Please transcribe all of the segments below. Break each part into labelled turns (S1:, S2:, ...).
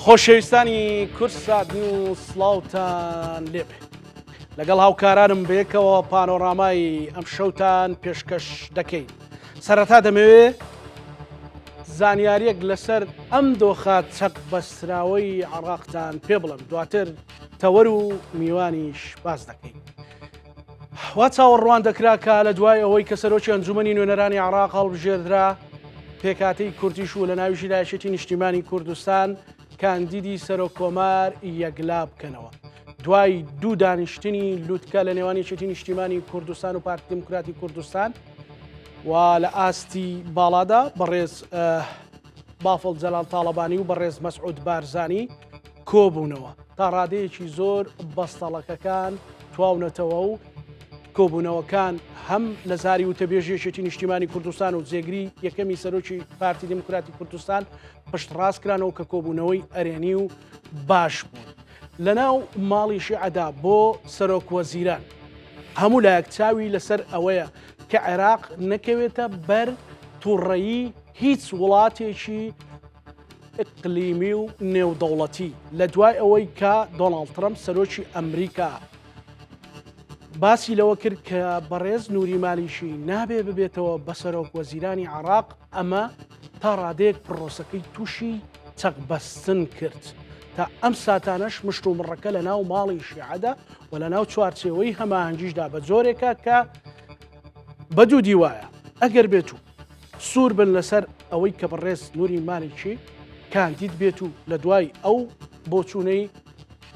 S1: خۆشەویستانی کورسادنی و سڵاوتان لێبێ لەگەڵ هاوکارانم بەیەکەوە پانۆڕامای ئەم شەوتان پێشکەش دەکەین. سەرەتا دەمەوێ زانیاریەک لەسەر ئەم دۆخە چەق بەستراوەی عێراقتان پێ بڵم، دواتر تەوەر و میوانیش باز دەکەین. وا چاوەڕوان دەکرا کە لە دوای ئەوەی کە سەرۆکی ئەنجومەنی نوێنەرانی عێراق هەڵبژێردرا پێکاتەی کوردیش و لە ناویشی لایەشێتی نیشتیمانی کوردستان کاندیدی سەرۆکۆمار یەکلا بکەنەوە. دوای دوو دانیشتنی لووتکە لە نێوانی یەکێتی نیشتیمانی کوردستان و پارتی دموکراتی کوردستان و لە ئاستی باڵادا بەڕێز بافڵ جەلال تاڵەبانی و بەڕێز مەسعود بارزانی کۆبوونەوە تا ڕادەیەکی زۆر بەستەڵەکەکان تواونەتەوە و کۆبوونەوەکان هەم لە زاری وتەبێژێشێتی نیشتیمانی کوردستان و جێگری یەکەمی سەرۆکی پارتی دموکراتی کوردستان پشت ڕاستکرانەوە کە کۆبوونەوەی ئەرێنی و باش بوون. لەناو ماڵی شیعەدا بۆ سەرۆک وەزیران هەموو لایەک چاوی لەسەر ئەوەیە کە عێراق نەکەوێتە بەر تووڕەیی هیچ وڵاتێکی ئیقلیمی و نێودەوڵەتی لە دوای ئەوەی کە دۆناڵد ترەمپ سەرۆکی ئەمریکا باسی لەوە کرد کە بەڕێز نووری مالیشی نابێ ببێتەوە بە سەرۆک وەزیرانی عێراق، ئەمە تا ڕادەیەک پرۆسەکەی تووشی چەقبەستن کرد تا ئەم ساتانەش مشت و مڕەکە لە ناو ماڵی شیعەدا و لە ناو چوارچێوەی هەماهەنگیشدا بە جۆرێکە کە بەدوو دیوایە ئەگەر بێت و سوور بن لەسەر ئەوەی کە بەڕێز نووری مالیکی کاندید بێت و لە دوای ئەو بۆچوونەی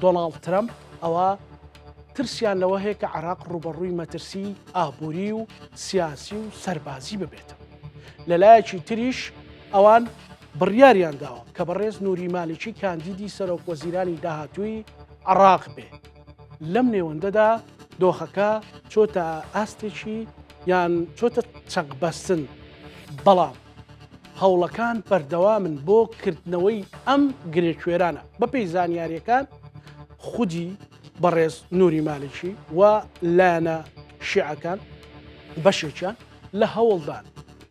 S1: دۆناڵد ترەمپ ئەوە ترسیان لەوە هەیە کە عێراق ڕوبەڕووی مەترسی ئابووری و سیاسی و سەربازی ببێتەوە. لەلایەکی تریش ئەوان بڕیاریان داوە کە بەڕێز نووری مالیکی کاندیدی سەرۆک وەزیرانی داهاتووی عێراق بێ. لەم نێوەندەدا دۆخەکە چۆتە ئاستێکی یان چۆتە چەقبەستن، بەڵام هەوڵەکان بەردەوامن بۆ کردنەوەی ئەم گرێکوێرانە بەپێی زانیاریەکان خودی بەڕێز نووری مالیکی و لایەنە شیعەکان بەشێکیان لە هەوڵدان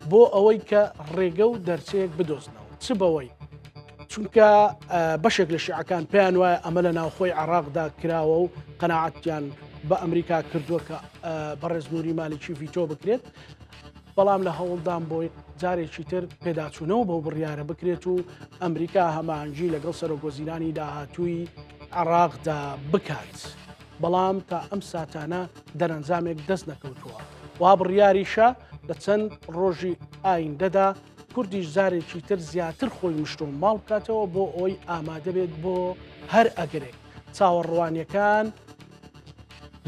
S1: بۆ ئەوەی کە ڕێگە و دەرچەیەک بدۆزنەوە، چ بەوەی چونکە بەشێک لە شیعەکان پێیان وایە ئەمە لە ناوخۆی عێراقدا کراوە و قەناعەتیان بە ئەمریکا کردووە کە بەڕێز نووری مالیکی ڤیتۆ بکرێت، بەڵام لە هەوڵدان بۆی جارێکی تر پێداچوونەوە بەو بڕیارە بکرێت و ئەمریکا هەماهەنگی لەگەڵ سەرۆک وەزیرانی داهاتووی عێراقدا بکات. بەڵام تا ئەم ساتانە دەرەنجامێک دەست نەکەوتووە. وا بڕیاریشە لە چەند ڕۆژی ئایندەدا کوردیش زارێکی تر زیاتر خۆی مشت و ماڵ بکاتەوە بۆ ئەوی ئامادە بێت بۆ هەر ئەگرێک چاوەڕوانیەکان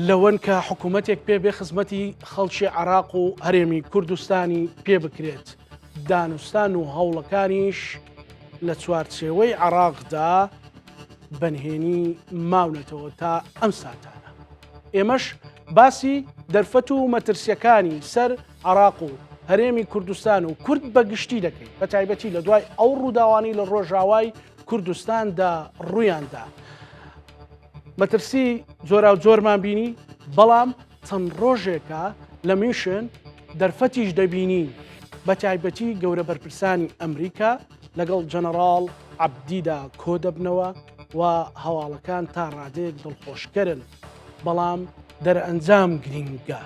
S1: لەوەن کە حکوومەتێک پێبێ خزمەتی خەڵکی عێراق و هەرێمی کوردستانی پێ بکرێت. دانوستان و هەوڵەکانیش لە چوارچێوەی عێراقدا بەنهێنی ماونەتەوە تا ئەم ساتانە. ئێمەش باسی دەرفەت و مەترسیەکانی سەر عێراق و هەرێمی کوردستان و کورد بەگشتی دەکەین، بە تایبەتی لە دوای ئەو ڕووداوانی لە ڕۆژاوای کوردستاندا ڕوویاندا. مەترسی جۆرا و جۆرمان بینی، بەڵام چەند ڕۆژێکە لە میشن دەرفەتیش دەبینین، بە تایبەتی گەورە بەرپرسانی ئەمریکا لەگەڵ جەنەڕاڵ عەبدیدا کۆ دەبنەوە و هەواڵەکان تا ڕادەیەک دڵخۆشکەرن، بەڵام دەرئەنجام گرینگە.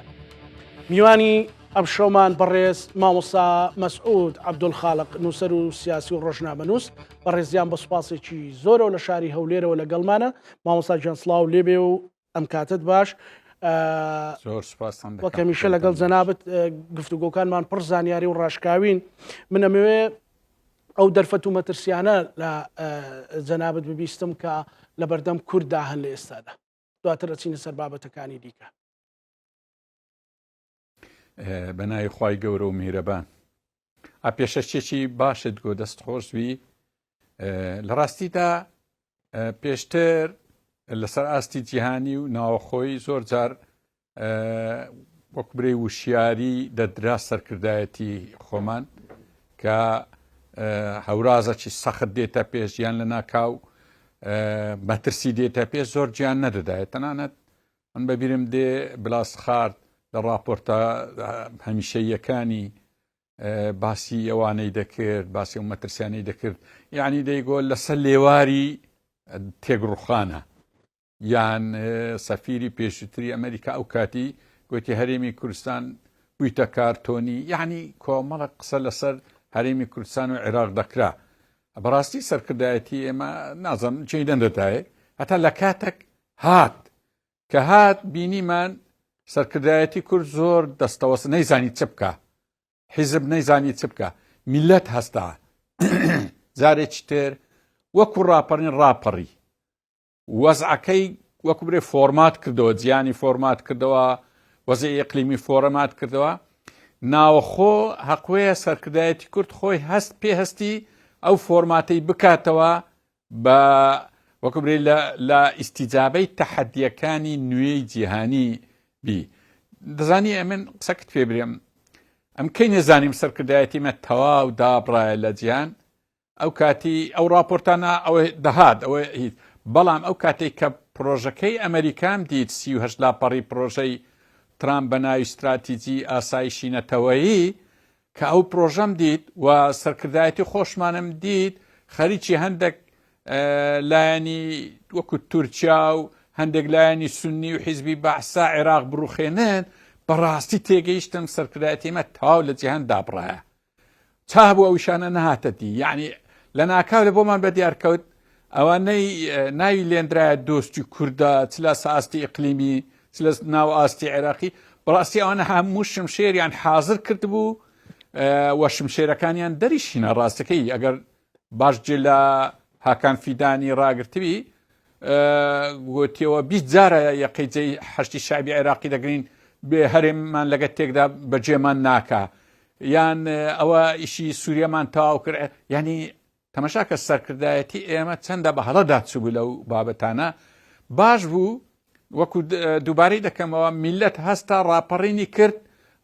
S1: میوانی ئەم شەومان بەڕێز مامۆستا مەسعود عەبدولخالق نووسەر و سیاسی و ڕۆژنامەنووس، بەڕێزیان بە سوپاسێکی زۆرەوە لە شاری هەولێرەوە لەگەڵمانە. مامۆستا گیان سڵاو لێبێ و ئەم کاتت باش. وەک هەمیشە لەگەڵ جەنابەت گفتوگۆکانمان پڕ زانیاری و ڕاشکاوین. من ئەمەوێ ئەو دەرفەت و مەترسیانە لە جەنابەت ببیستم کە لە بەردەم کورددا هەن لە ئێستادا، دواتر ئەچینە سەر بابەتەکانی دیکە.
S2: بەناوی خوای گەورە و میهرەبان. پێشەشتێکی باشت گۆ دەستخۆشوی. لە ڕاستیدا پێشتر لەسەر ئاستی جیهانی و ناوەخۆی زۆر جار وەک برێ وشیاری دەدرا سەرکردایەتی خۆمان کە هەورازەکی سەخت دێتە پێش یان لە ناکاو مەترسی دێتە پێش زۆر گیان نەدەدایێت. تەنانەت من بەبیرم دێ بلاس خارد لە راپۆرتە هەمیشەیەکانی باسی ئەوانەی دەکرد باسی ئەو مەترسیانەی دەکرد یعنی دەیگۆ لەسەر لێواری تێگڕوخانە یان سەفیری پێشووتری ئەمریکا ئەو کاتی گوتی هەرێمی کوردستان بوویتە کارتۆنی یعنی کۆمەڵە قسە لەسەر هەرێمی کوردستان و عێراق دەکرا بەڕاستی سەرکردایەتی ئێمە نازانم چی دەندەدایە هەتا لە کاتێک هات کە هات بینیمان سەرکردایەتی کورد زۆر دەستەوەس نەیزانی چ بکە حیزب نەیزانی چ بکە میلەت هەستا جارێکی تر وەکو ڕاپەڕین ڕاپەڕی وەزعەکەی وەکو برێ فۆرمات کردەوە جیانی فۆرمات کردەوە وەزعی ئیقلیمی فۆرمات کردەوە ناوەخۆ هەقوەیە سەرکردایەتی کورد خۆی هەست پێهەستی ئەو فۆرماتەی بکاتەوە بە وەکو برێ لە ئیستیجابەی تەحەدیەکانی نوێی جیهانی بی دەزانی ئەمن قسەکت پێ برێم ئەم کەی نێزانیم سەرکردایەتیمە تەواو دابڕایە لە جیهان ئەو کاتی ئەو راپۆرتانە ئەوە دەهات ئەوە هیچ بەڵام ئەو کاتێک کە پرۆژەکەی ئەمریکام دیت 38 لاپەڕی پرۆژەی ترامپ بە ناوی استراتیجی ئاسایشی نەتەوەیی کە ئەو پرۆژەم دیت و سەرکردایەتی خۆشمانم دیت خەریکی هەندێک لایەنی وەکو تورکیا و هەندێک لایەنی سونی و حیزبی بەعسا عێراق بڕوخێنن بەڕاستی تێگەیشتم سەرکردایەتیمە تەواو لە جیهان دابڕایە چا بوو ئەوشانە نەهاتە دی یعنی لە ناکاو لە بۆمان بە دیارکەوت ئەوانەی ناوی لێنرایە دۆستی کووردە چ لە ئاستی ئیقلیمی چ لە ناو ئاستی عێراقی بەڕاستی ئەوانە هەموو شمشێریان حازر کردبوو وە شمشێرەکانیان دەریشینە ڕاستەکەی ئەگەر باش جێ لە هاکان فیدانی ڕاگرتوی گوتیەوە 20 جارە یەقەی هەشتی شعبی عێراقی دەگرین بێ هەرێممان لەگە تێکدا بەجێمان ناکە یان ئەوە ئیشی سووریەمان تەواو کرد ینی تەماشاکە سەرکردایەتی ئێمە چەندە بە هەڵەدا چوبوو لەو بابەتانە باش بوو وەکو دووبارەی دەکەمەوە میلەت هەستا ڕاپەڕینی کرد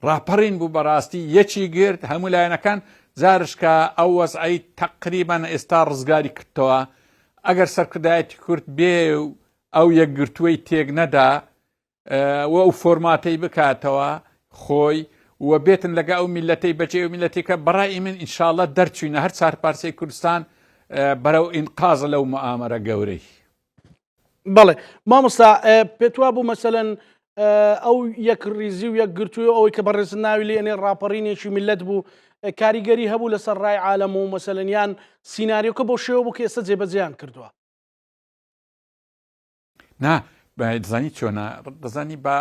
S2: ڕاپەڕین بوو بەڕاستی یەکی گرت هەموو لایەنەکان زارشکە ئەو وەزعی تەقریبان ئێستا ڕزگاری کردەوە ئەگەر سەرکردایەتی کورد بێ و ئەو یەکگرتووەی تێک نەدا و ئەو فۆرماتەی بکاتەوە خۆی و بێتن لەگە ئەو میلەتەی بەجێ و میلەتێکە بەڕای من ئینشاڵڵە دەرچوینە هەر چار پارچەی کوردستان بەرەو ئینقازە لەو مؤامەرە گەورەی
S1: بەڵێ مامۆستا پێت وا بوو مەسەلەن ئەو یەک ریزی و یەک گرتووی ئەوەی کە بەڕێز ناوی لێنێ ڕاپەڕینێکی میلەت بوو کاریگەری هەبوو لەسەر ڕای عالەم و مەسەلەنیان سیناریۆکە بۆ شێوە بوو کە ئێستا جێبەجێیان کردووە
S2: نا دەزانی چۆنە دەزانی بە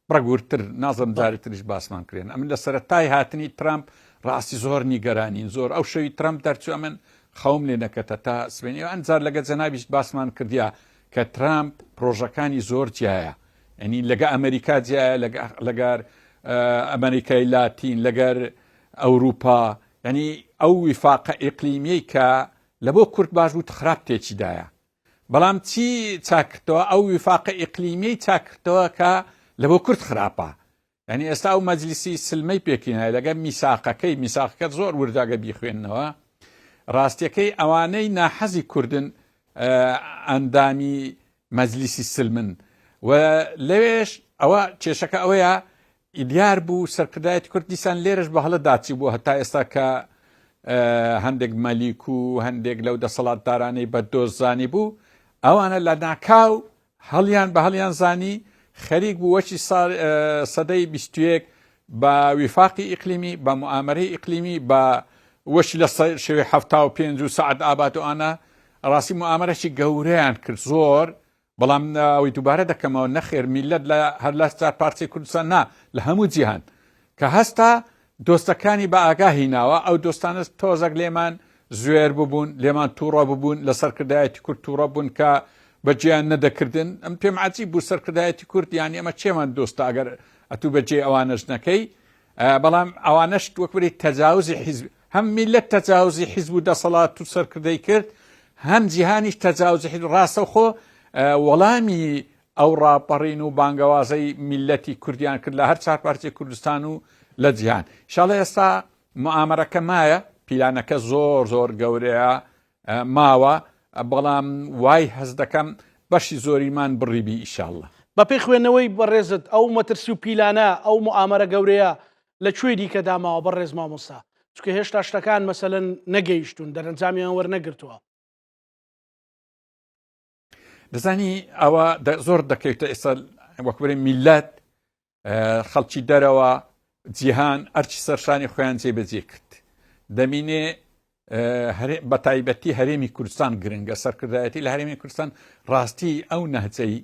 S2: بڕگورتر نازم جاری تریش باسمان کرێن ئەمن لە سەرەتای هاتنی ترامپ ڕاستی زۆر نیگەرانین زۆر ئەو شەوی ترامپ دەرچوو ئەمن خەوم لێ نەکەتە تا سوێنی ئەنجار لەگە جەنابیش باسمان کردیا کە ترامپ پرۆژەکانی زۆر جیایە ینی لەگە ئەمریکا جیایە لەگەر ئەمریکای لاتین لەگەر ئەوروپا ینی ئەو ویفاقە ئیقلیمیەی کە لە بۆ کورد باش بوو خراپ تێکیدایە بەڵام چی چاکردەوە ئەو ویفاقە ئیقلیمیەی چاکردەوە کە لە بۆ کورد خراپە ینی ئێستا ئەو مەجلیسی سلمەی پێکینای لەگە میساقەکەی میساقەکە زۆر ورداگە بیخوێننەوە ڕاستیەکەی ئەوانەی ناحەزی کوردن ئەندامی مەجلیسی سلمن و لەوێش ئەوە کێشەکە ئەوەیە ئیدیار بوو سەرکردایەتی کورد دیسان لێرەش بە هەڵە داچی بوو هەتا ئێستا کە هەندێک مەلیک و هەندێک لەو دەسەڵاتدارانەی بە دۆزانی بوو ئەوانە لە ناکاو هەڵیان بە هەڵیان زانی خەریک بوو وەچی سەدەی 21 بە ویفاقی ئیقلیمی بە موامەرەی ئیقلیمی بە وەشی لە شێوەی 75 و سعد ئابات و ئانە ڕاستی موامەرەشی گەورەیان کرد زۆر بەڵام ئەوەی دووبارە دەکەمەوە نەخێر میلەت لە هەر لە چار پارچەی کوردستان نا لە هەموو جیهان کە هەستا دۆستەکانی بە ئاگاهی ناوە ئەو دۆستانە تۆزەک لێمان زوێر ببوون لێمان تووڕە ببوون لە سەرکردایەتی کورد تووڕە بوون کە بەجێیان نەدەکردن ئەم پێم عجیب بوو سەرکردایەتی کورد یانی ئەمە چێمان دۆستە ئەگەر ئەتوو بەجێ ئەوانەش نەکەی بەڵام ئەوانەش وەکوری تەجاوزی حیزب هەم میلەت تەجاوزی حیزب و دەسەڵات و سەرکردەی کرد هەم جیهانیش تەجاوزی حیزب ڕاستەوخۆ وەڵامی ئەو ڕاپەڕین و بانگەوازەی میلەتی کوردیان کرد لە هەر چار پارچەی کوردستان و لە جیهان ئینشاڵڵا ئێستا موامەرەکە مایە پیلانەکە زۆر زۆر گەورەیە ماوە بەڵام وای هەز دەکەم بەشی زۆریمان بڕیبی ئینشاڵڵا
S1: بە پێی خوێندنەوەی بەڕێزت ئەو مەترسی و پیلانە ئەو موامەرە گەورەیە لەکوێ دیکە داماوە بەڕێز مامۆستا چکە هێشتا شتەکان مەسەلەن نەگەیشتون دەرەنجامیان وەرنەگرتووە.
S2: دەزانی ئەوە زۆر دەکەوێتە ئێستا وەکبرێ میلەت خەڵکی دەرەوە جیهان ئەرچی سەرشانی خۆیان جێبەجێ کرد. دەمینێ بە تایبەتی هەرێمی کوردستان گرنگە سەرکردایەتی لە هەرێمی کوردستان ڕاستی ئەو نەهجەی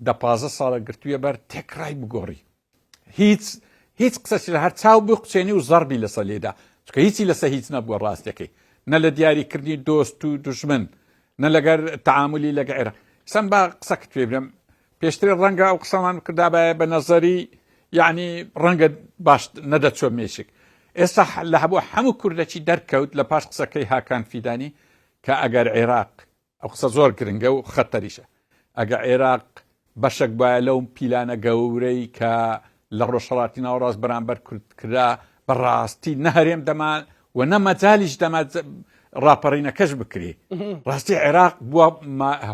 S2: 15 ساڵە گرتوویە بەر تێکڕای بگۆڕی. هیچ قسەی لە هەر چاو بقچێنی و زەربی لەسە لێدا چکە هیچی لەسە هیچ نەبووە ڕاستەکەی نە لە دیاریکردنی دۆست و دوژمن نە لەگەر تەعاملی لەگە عێراق. سەن با قسەکت پێ برم پێشتر ڕەنگە ئەو قسەمان کردابایە بە نەزەری یعنی ڕەنگە باش نەدەچۆ مێشک. ئێستا لە هەبوو هەموو کوردەکی دەرکەوت لە پاش قسەکەی هاکان فیدانی کە ئەگەر عێراق ئەو قسە زۆر گرنگە و خەتەریشە ئەگە عێراق بەشێک باە لەو پیلانە گەورەی کە لە ڕۆژهەڵاتی ناوەڕاست بەرامبەر کوردکرا بەڕاستی نەهەرێم دەمان و نەمەجالیش دەما ڕاپەڕینەکەش بکرێ. ڕاستی عێراق بووە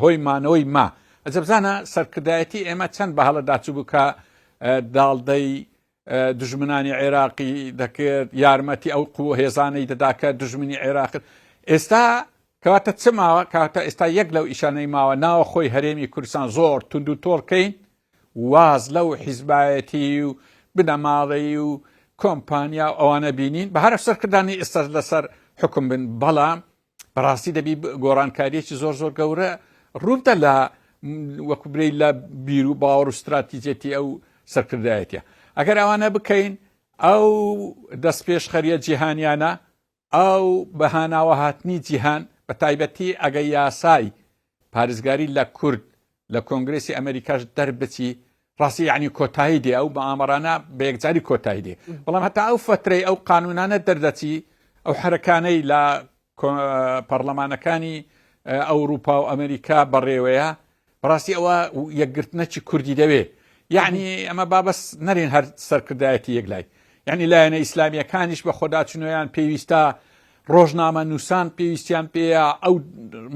S2: هۆی مانەوەی ما ئەجەبزانە سەرکردایەتی ئێمە چەند بە هەڵە داچوو بوو کە داڵدەی دژمنانی عێراقی دەکرد یارمەتی ئەو قووە هێزانەی دەداکە دژمنی عێراقت. ئێستا کەواتە چ ماوە کاتە ئێستا یەک لەو ئیشانەی ماوە ناوە خۆی هەرێمی کوردستان زۆر تونند و تۆڵکەین واز لەو حیزبایەتی و بنەماڵی و کۆمپانیا ئەوانە بینین بە هەرە سەرکردانی ئێستا لەسەر حکم بن بەڵام بەڕاستی دەبی گۆڕانکاریەکی زۆر زۆر گەورە ڕووتە لە وەکوبرەی لە بیر و باوەڕ و استراتیجێتی ئەو سەرکردایەتە. ئەگەر ئەوانە بکەین ئەو دەست پێشخەریە جیهانیانە ئەو بەهاناوە هاتنی جیهان بە تایبەتی ئەگە یاسای پارێزگاری لە کورد لە کۆنگرێسی ئەمریکاش دەربچی ڕاستی یعنی کۆتایی دێ ئەو بە ئامەرانە بە یەکجاری کۆتایی دێ بەڵام هەتا ئەو فترەی ئەو قانونانە دەردەچی ئەو حرەکانەی لە پەرلەمانەکانی ئەوروپا و ئەمریکا بەڕێوەیە بەڕاستی ئەوە یەکگرتنەکی کوردی دەوێ یعنی ئەمە بابەس نەرێن هەر سەرکردایەتی یەکلای یعنی لایەنە ئیسلامیەکانیش بە خۆداچنۆیان پێویستە ڕۆژنامە نووسان پێویستیان پێەیە ئەو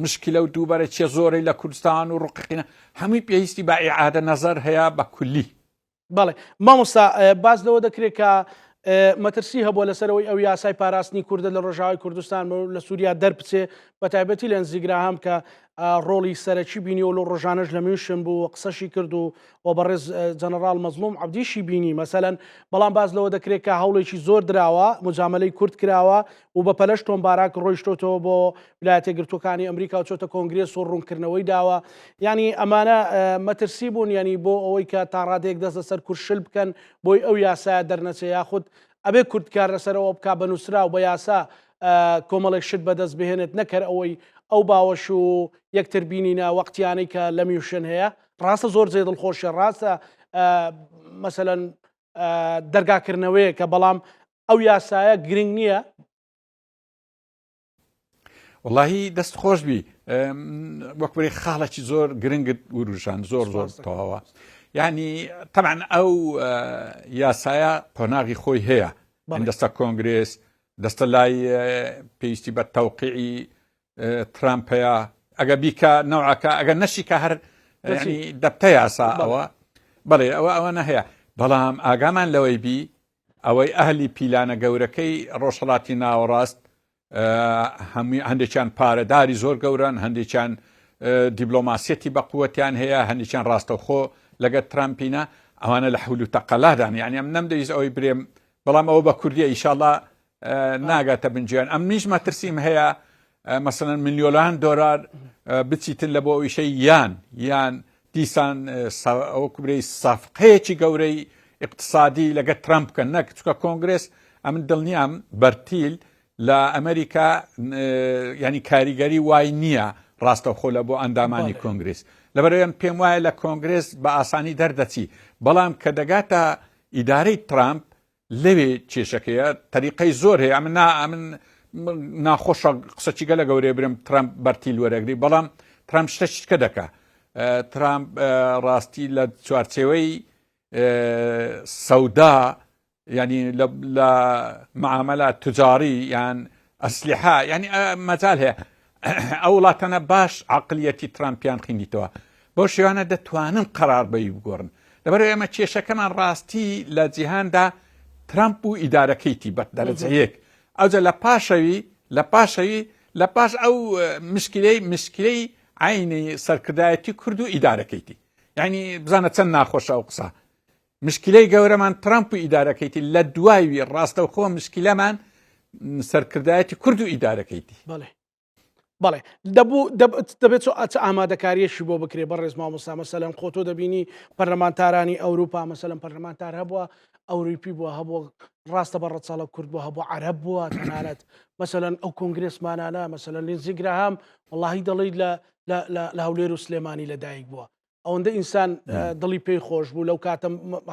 S2: مشکلە و دووبارە چێ زۆرەی لە کوردستان و ڕقیقینە هەمووی پێویستی بە ئیعادە نەزەر هەیە بە کولی.
S1: بەڵێ مامۆستا باز لەوە دەکرێت کە مەترسی هەبووە لەسەرەوەی ئەو یاسای پاراستنی کوردە لە ڕۆژاوای کوردستان لە سووریا دەربچێ بە تایبەتی لە ئەنزیگراهام کە ڕۆڵی سەرەکی بینی و لە ڕۆژانەش لە میوشم بوو قسەشی کرد و بەڕێز جەنەڕال مەزلوم عەبدیشی بینی مەسەلەن بەڵام باز لەوە دەکرێت کە هەوڵێکی زۆر دراوە مجاملەی کورد کراوە و بە پەلەش تۆمباراک ڕۆیشتۆتەوە بۆ ویلایەتە یەکگرتووەکانی ئەمریکا و چۆتە کۆنگرێس و ڕوونکردنەوەی داوە ینی ئەمانە مەترسی بوون ینی بۆ ئەوەی کە تا ڕادێک دەست لەسەر کورشل بکەن بۆی ئەو یاسایە دەرنەچێ یاخود ئەبێ کوردکار لەسەرەوە بک بە نووسرا و بە یاسا کۆمەڵێک شت بەدەست بهێنێت نەکەر ئەوەی ئەو باوەش و یەکتر بینینە وەقتیانەی کە لە میوشن هەیە ڕاستە زۆر جێ دڵخۆشە ڕاستە مەسەلەن دەرگاکردنەوەیە کە بەڵام ئەو یاسایە گرنگ نییە.
S2: وڵاهی دەست خۆش بی وەکبەری خاڵێکی زۆر گرنگت وروژان زۆر زۆر تەواوە یعنی طبعا ئەو یاسایە قۆناغی خۆی هەیە دەستە کۆنگرێس دەستە لای پێویستی بە تەوقیعی ترامپەیە ئەگە بیکە نەوعەکە ئەگەر نەشیکە هەر دەبتە یاسا ئەوە بەڵێ ئەوە هەیە بەڵام ئاگامان لەوەی بی ئەوەی ئەهلی پیلانە گەورەکەی ڕۆژهەڵاتی ناوەڕاست هەندێکیان پارەداری زۆر گەورن هەندێکیان دیبلۆماسیەتی بە قووەتیان هەیە هەندێکیان ڕاستەوخۆ لەگەر ترامپینە ئەوانە لە حول و تەقەلادان یعنی ئەم نەمدەویست ئەوەی برێم بەڵام ئەوە بە کوردیە ئیشاڵڵا ناگاتە بنجیان ئەم میش مەترسیم هەیە مەسەڵەن ملیۆنان دۆلار بچیتن لە بۆ ئەویشەی یان دیسان ئەوە کوبرەی سافقەیەکی گەورەی اقتصادی لەگەر ترامپ بکەن نەک چکە کۆنگرێس ئەمن دڵنیام بەرتیل لە ئەمریکا ینی کاریگەری وای نییە ڕاستەوخۆ لە بۆ ئەندامانی کۆنگرێس لەبەرەوەیان پێم وایە لە کۆنگرێس بە ئاسانی دەردەچی بەڵام کە دەگاتە ئیدارەی ترامپ لەوێ کێشەکەیە تەریقەی زۆر هەیە من ناخۆشە قسەچی گەلە گەورەیە برم ترامپ بەرتیل وەرەگری بەڵام ترامپ شتە دەکا ترامپ ڕاستی لە چوارچێوەی سەودا ینی لە معاملات تجاری یان ئەسلیحا ینی مەجال هەیە ئەو وڵاتانە باش عەقلیەتی ترامپیان خوێندیتەوە بۆ شێوانە دەتوانن قەرار بەی بگۆڕن لەبەرەوە ئێمە کێشەکەمان ڕاستی لە جیهاندا ترامپ و ئیدارەکەیتی بە دەرەجەیەک ئەوجە لە پاش ئەو مشکلەی عینی سەرکردایەتی کورد و ئیدارەکەیتی، یعنی بزانە چەند ناخۆشە ئەو قسە. مشکلەی گەورەمان ترامپ و ئیدارەکەیتی، لە دوایوی ڕاستەوخۆ مشکلەمان سەرکردایەتی کورد و ئیدارەکەیتی.
S1: بەڵێ دەبێت ئامادەکاریەشی بۆ بکرێ بەڕێز مامۆستا. مەسەلەن خۆتۆ دەبینی پەرلەمانتارانی ئەوروپا مەسەلەن پەرلەمانتار هەبووە ئەوروپی بووە، هەبووە ڕاستە بە ڕەچاڵە کورد بووە، هەبوو عەرەب بووە تەنانەت مەسەلەن ئەو کۆنگرێسمانانە مەسەلەن لێنزی گراهام وەڵاهی دەڵێیت لە هەولێر و سلێمانی لەدایک بووە. ئەوەندە ئینسان دڵی پێی خۆش بوو لەو کاتە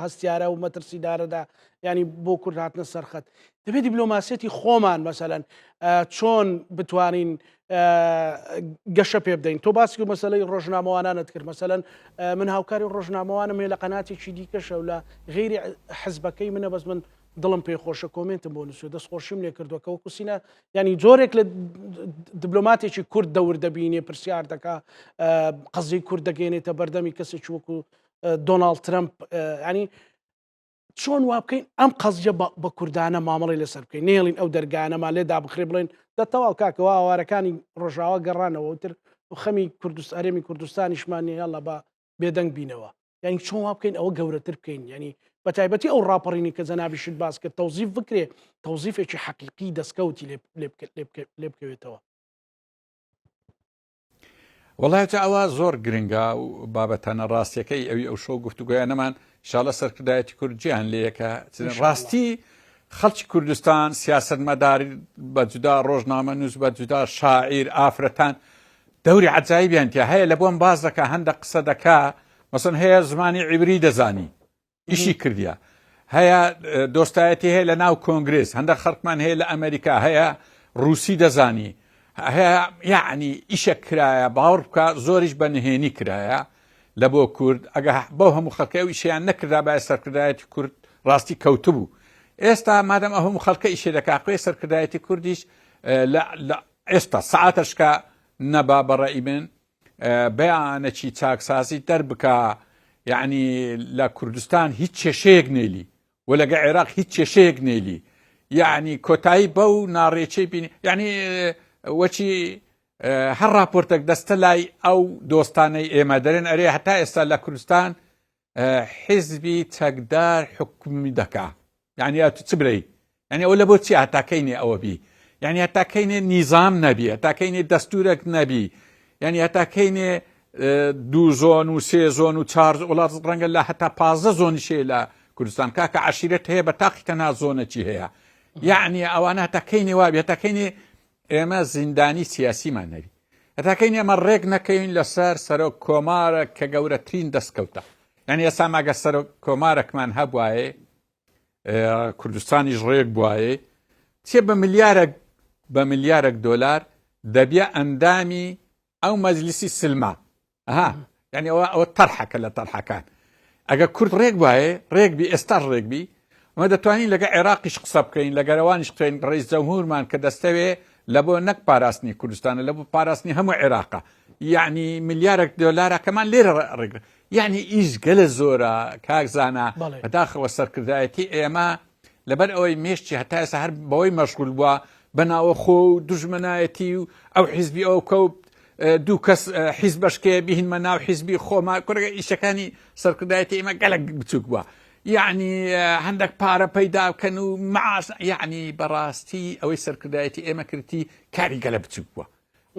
S1: هەستیارە و مەترسیدارەدا، ینی بۆ کورد هاتنە سەرخەت. دەبێت دیبلۆماسیەتی خۆمان مەسەلەن چۆن بتوانین گەشە پێ بدەین. تۆ باسی مەسەلەی ڕۆژنامەوانانت کرد، مەسەلەن من هاوکاری ڕۆژنامەوانم هەیە لە قەناتێکی دیکەشە و لە غێری حزبەکەی منە، بەس من دڵم پێی خۆشە کۆمنتم بۆ نووسێ دەستخۆشیم لێ کردووە کە وەکو سینە ینی جۆرێک لە دیبلۆماتێکی کورد دەور دەبینێ پرسیار دەکا قەزەی کورد دەگەێنێتە بەردەمی کەسێکی وەکو دۆناڵد ترامپ. ینی چۆن وا بکەین ئەم قەزیە بە کوردانە مامەڵی لەسەر بکەین، نێڵین ئەو دەرگانەمان لێدا بخرێ بڵێن دەتەواو کاکەوە ئاوارەکانی ڕۆژاوا گەڕانەوە تر خەمی هەرێمی کوردستانیشمانی هەڵە بە بێدەنگ بینەوە. ینی چۆن وا بکەین ئەوە گەورەتر بکەین، ینی بە تایبەتی ئەو ڕاپەڕینی کە جەنابیشت باس کرد تەوزیف بکرێ، تەوزیفێکی حەقیقی دەستکەوتی لێ بکەوێتەوە.
S2: وڵایەتە ئەوە زۆر گرنگە و بابەتانە ڕاستیەکەی ئەوی ئەو شۆ گفتوگویانەمان شاڵە سەرکردایەتی کورجیان لەیەکە. ڕاستی خەڵکی کوردستان سیاسەتمەداری بە جودا ڕۆژنامە نووس بە جودا شاعیر ئافرەتان دەوری عەجایبیان تیا هەیە، لە بۆم باز دەکە هەندێک قسە دەکا مەسەن هەیە زمانی عیبری دەزانی ئیشی کردیە، هەیە دۆستایەتی هەیە لە ناو کۆنگرێس، هەندێک خەڵکمان هەیە لە ئەمریکا، هەیە ڕووسی دەزانی، هەیە یعنی ئیشە کرایە باوەڕ بکە زۆریش بە نهێنی کرایە لە بۆ کورد. ئەگە بەو هەموو خەڵکە ئەو ئیشیان نەکردا بە سەرکردایەتی کورد ڕاستی کەوتبوو. ئێستا مادەم ئەو هەموو خەڵکە ئیشێ دەکا قوێ سەرکردایەتی کوردیش ئێستا سەعاتەشکە نەبا بەڕێی من بەیانەکی چاکسازی دەربکە، یعنی لە کوردستان هیچ کێشەیەک نێلی و لەگە عێراق هیچ کێشەیەک نێلی، یعنی کۆتایی بەو ناڕێچەی بینی، یعنی وەچی هەر راپۆرتێک دەستە لای ئەو دۆستانەی ئێمە دەرێن ئەرێ هەتا ئێستا لە کوردستان حیزبی چەکدار حکومی دەکا، یعنی چ برەی، یعنی ئەو لە بۆ چی هەتاکەینێ ئەوە بی، یعنی هەتاکەینێ نیزام نەبی، هەتاکەینێ دەستورێک نەبی، یعنی هەتاکەینێ 2 زۆن و 3 زۆن و 4 وڵات ڕەنگە لە هەتا 15 زۆنیشێ لە کوردستان کاکە عەشیرەت هەیە بە تاقی تەنها زۆنەکی هەیە، یعنی ئەوانە هەتاکەینێ وابی، هەتاکەینێ ئێمە زیندانی سیاسیمان نەبی، هەتاکەینێ ئەمە ڕێک نەکەین لەسەر سەرۆک کۆمارە کە گەورەترین دەستکەوتە. یعنی ئێستا ماگە سەرۆک کۆمارێکمان هەبوایە کوردستانیش ڕێک بوایە چێ بە ملیارێک دۆلار دەبیە ئەندامی ئەو مەجلیسی سلما. یعنی ئەوە تەرحەکە لە تەرحەکان. ئەگە کورد ڕێک وایە ڕێکبی ئێستاش ڕێکبی ئەمە دەتوانین لەگە عێراقیش قسە بکەین، لە گەرەوانیش بکەین، ڕئیس جەمهورمان کە دەستەوێ لە بۆ نەک پاراستنی کوردستانە لە بۆ پاراستنی هەموو عێراقە، یعنی ملیارێک دۆلارە کەمان لێرە ڕێک، یعنی ئیش گەلە زۆرە کاکزانە بەداخەوە سەرکردایەتی ئێمە لەبەر ئەوەی مێشتی هەتا ئێستا هەر بەوەی مەشغول بووە بەناوە خۆ و دوژمنایەتی و ئەو حیزبی ئەو کەوت دوو کەس حیزب بەشکێ بهینمە ناو حیزبی خۆما کورگە ئیشەکانی سەرکردایەتی ئێمە گەلک بچووک بووە، یعنی هەندێک پارە پەیدا بکەن و معاش، یعنی بەڕاستی ئەوەی سەرکردایەتی ئێمە کردی کاری گەلە بچووک بووە.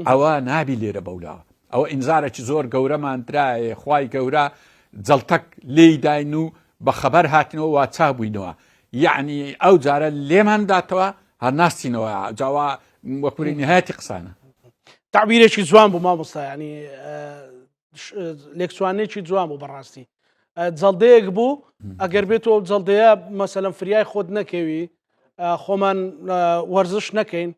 S2: ئەوە نابی لێرە بەولاوە، ئەوە ئینزارێکی زۆر گەورەمان درایە، خوای گەورە جەڵتەک لێی داین و بە خەبەر هاتنەوە وا چابووینەوە، یعنی ئەو جارە لێمان داتەوە هەر ناستینەوە جاوا وەکوری نهایەتی قسانە.
S1: تعبیرێکی جوان بوو مامۆستا، ینی لێکچوانێکی جوان بوو بەڕاستی. جەڵدەیەک بوو ئەگەر بێتەوە جەڵدەیە مەسەلەن فریای خۆت نەکەوی خۆمان وەرزش نەکەین،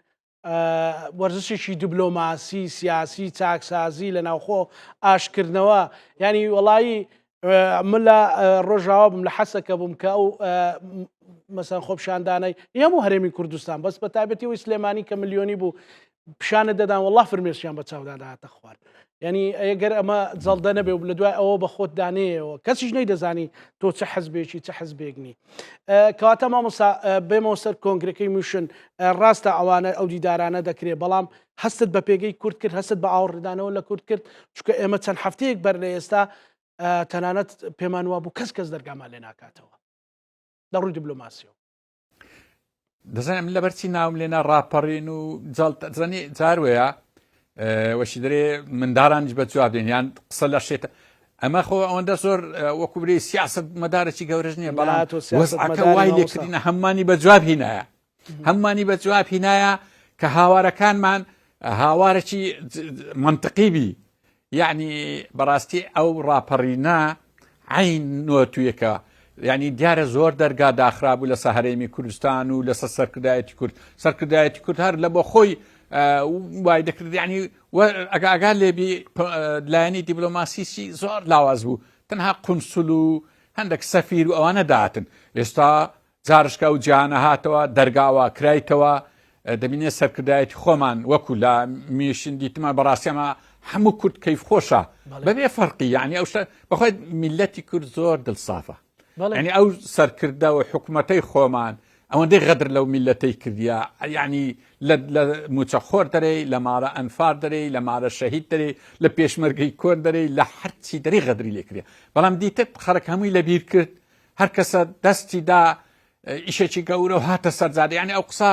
S1: وەرزشێکی دیبلۆماسی سیاسی چاکسازی لە ناوخۆ ئاشکردنەوە، ینی وەڵایی من لە ڕۆژاوا بم لە حەسەکە بووم کە ئەو مەسەن خۆپشاندانەی هەموو هەرێمی کوردستان بەس بە تایبەتیەوەی سلێمانی کە ملیۆنی بوو پیشانە دەدان والله فرمێسیان بە چاودا داهاتە خوارد. ینی ئەگەر ئەمە جەڵدە نەبێ و لە دوای ئەوە بە خۆت دانەیەوە کەسیش نەیدەزانی تۆ چه حەزبێکی چه حەزبێکنی. کەواتە مامۆستا بێمەوە سەر کۆنگرەکەی موشن ڕاستە ئەوانە ئەو دیدارانە دەکرێت بەڵام هەستت بە پێگەی کورد کرد هەست بە ئاوڕدانەوە لە کورد کرد چونکە ئێمە چەند هەفتەیەک بەر لە ئێستا تەنانەت پێمان وا بوو کەس دەرگامان لێ ناکاتەوە لە ڕووی دیبلۆماسیەوە.
S2: دەزانم لەبەرچی ناوم لێنە ڕاپەڕین و جەڵتەزانی جاروەیە وەشی دەرێ منداڵانیش بە جواب دێن یان قسە لە شێتە ئەمە خۆ ئەوەندە زۆر وەکو برێ سیاست مەدارێکی گەورەش نییە بەڵام وەزعەکە وای لێکردینە هەممانی بە جواب هینایە هەممانی بە جواب هینایە کە هاوارەکانمان هاوارێکی منطقیبی یعنی بەڕاستی ئەو ڕاپەڕینە عین نۆتویەکە یعنی دیارە زۆر دەرگا داخرابوو لە سەهرێمی کوردستان و لەسەر سەرکردایەتی کورد سەرکردایەتی کورد هەر لە بۆ خۆی وای دەکرد ینی ئەگا لێبی لایەنی دیبلۆماسیسی زۆر لاواز بوو تەنها قونسول و هەندێک سەفیر و ئەوانە داهاتن ئێستا جارشکە و جیهانە هاتەوە دەرگاوە کرایتەوە دەبینێت سەرکردایەتی خۆمان وەکو لە میشن دیتمان بەڕاستیەمە هەموو کورد کەیف خۆشە بەبێ فەرقی یعنی ئەو بەخۆی میلەتی کورد زۆر دڵسافە ینی ئەو سەرکردە و حکوومەتەی خۆمان ئەوەندەی غەدر لەو میلەتەی کردیا ینی لە موچەخۆر دەرەی لە مارە ئەنفار دەرەی لە مارە شەهید دەرەی لە پێشمەرگەی کۆن دەرەی لە هەرچی دەری غەدری لێکرێ بەڵام دیتر خەرک هەمووی لەبیر کرد هەر کەسە دەستی دا ئیشێکی گەورە و هاتە سەرزادە ینی ئەو قسە